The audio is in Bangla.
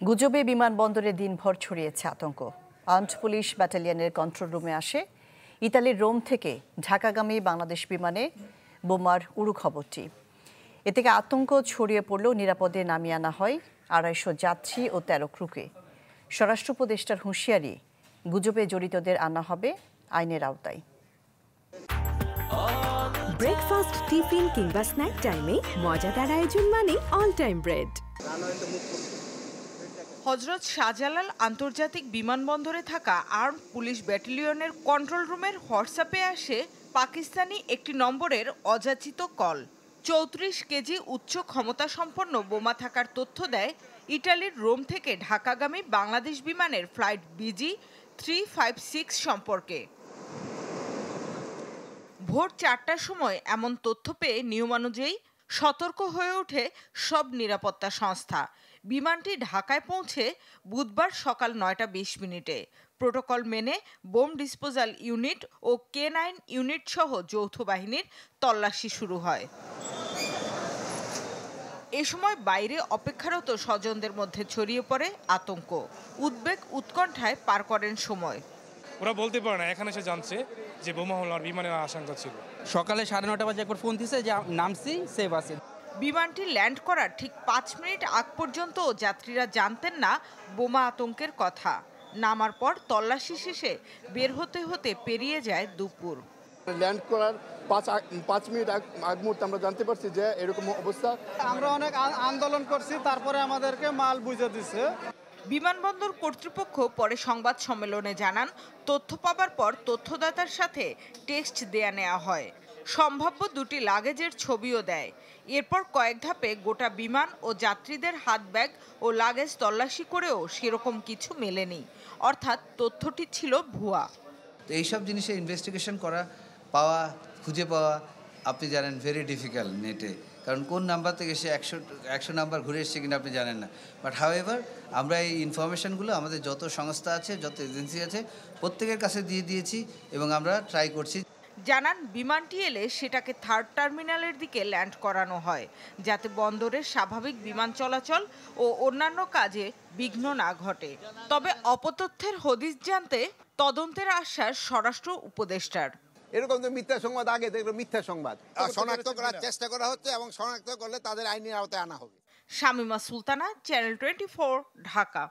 গুজবে বিমানবন্দরে দিনভর ছড়িয়েছে আতঙ্ক। আর্মড পুলিশ ব্যাটালিয়নের কন্ট্রোল রুমে আসে ইতালির রোম থেকে ঢাকাগামী বাংলাদেশ বিমানে বোমার উড়ু খবরটি। এ থেকে আতঙ্ক ছড়িয়ে পড়লেও নিরাপদে নামিয়ে আনা হয় ২৫০ যাত্রী ও ১৩ ক্রুকে। স্বরাষ্ট্র উপদেষ্টার হুঁশিয়ারি, গুজবে জড়িতদের আনা হবে আইনের আওতায়। ব্রেকফাস্ট, টিফিন কিংবা স্ন্যাক টাইমে মজাদার আয়োজন মানে all time bread. Hazrat Shahjalal আন্তর্জাতিক বিমানবন্দরে থাকা আর্মড পুলিশ ব্যাটালিয়নের কন্ট্রোল রুমের হোয়াটসঅ্যাপে আসে পাকিস্তানি একটি নম্বরের অযাচিত কল। ৩৪ কেজি উচ্চ ক্ষমতা সম্পন্ন বোমা থাকার তথ্য দেয় ইটালির রোম থেকে ঢাকাগামী বাংলাদেশ বিমানের ফ্লাইট BG356 সম্পর্কে। ভোর ৪টার সময় এমন তথ্য পেয়ে নিয়মানুযায়ী সতর্ক হয়ে ওঠে সব নিরাপত্তা সংস্থা। বিমানটি ঢাকায় পৌঁছে বুধবার সকাল ৯টা ২০ মিনিটে। প্রোটোকল মেনে বোম ডিসপোজাল ইউনিট ও K9 ইউনিট সহ যৌথ বাহিনীর তল্লাশি শুরু হয়। এ সময় বাইরে অপেক্ষারত স্বজনদের মধ্যে ছড়িয়ে পড়ে আতঙ্ক। উদ্বেগ উৎকণ্ঠায় পার করেন সময়। ওরা বলতে পারে না, এখানে এসে জানছে যে বোমা হলো আর বিমানের আশঙ্কা ছিল। সকালে ৯:৩০ বাজে একবার ফোন দিছে যে নামছি, সেভ আছে। বিমানটি ল্যান্ড করার ঠিক ৫ মিনিট আগ পর্যন্ত যাত্রীরা জানতেন না বোমা আতঙ্কের কথা। নামার পর তল্লাশি শেষে বের হতে হতে পেরিয়ে যায় দুপুর। ল্যান্ড করার ৫ মিনিট আগ মুহূর্তে আমরা জানতে পারছি যে এরকম অবস্থা। আমরা অনেক আন্দোলন করছি, তারপরে আমাদেরকে মাল বুঝে দিছে। বিমানবন্দর কর্তৃপক্ষ পরে সংবাদ সম্মেলনে জানান, তথ্য পাবার পর তথ্যদাতার সাথে টেক্সট দেয়া নেওয়া হয়। সম্ভাব্য দুটি লাগেজের ছবিও দেয়। এরপর কয়েক ধাপে গোটা বিমান ও যাত্রীদের হাত ব্যাগ ও লাগেজ তল্লাশি করেও সেরকম কিছু মেলেনি, অর্থাৎ তথ্যটি ছিল ভুয়া। তো এইসব জিনিসের ইনভেস্টিগেশন করা, খুঁজে পাওয়া আপনি জানেন ভেরি ডিফিকাল্ট নেটে, কারণ কোন নাম্বার থেকে সে ১০০ নাম্বার ঘুরে এসছে কিনা আপনি জানেন না। বাট হাউএভার আমরা এই ইনফরমেশনগুলো আমাদের যত সংস্থা আছে, যত এজেন্সি আছে, প্রত্যেকের কাছে দিয়ে দিয়েছি এবং আমরা ট্রাই করছি। জানান, বিমানটি এলে সেটাকে থার্ড টার্মিনালের দিকে ল্যান্ড করানো হয়, যাতে বন্দরের স্বাভাবিক বিমান চলাচল ও অন্যান্য কাজে বিঘ্ন না ঘটে। তবে অপতথ্যের হদিস জানতে তদন্তের আশ্বাস স্বরাষ্ট্র উপদেষ্টার। এরকম তো মিথ্যা সংবাদ আগে দেখলো, মিথ্যা সংবাদ শনাক্ত করার চেষ্টা করা হচ্ছে এবং শনাক্ত করলে তাদের আইনের আওতায় আনা হবে। শামীমা সুলতানা, চ্যানেল 24, ঢাকা।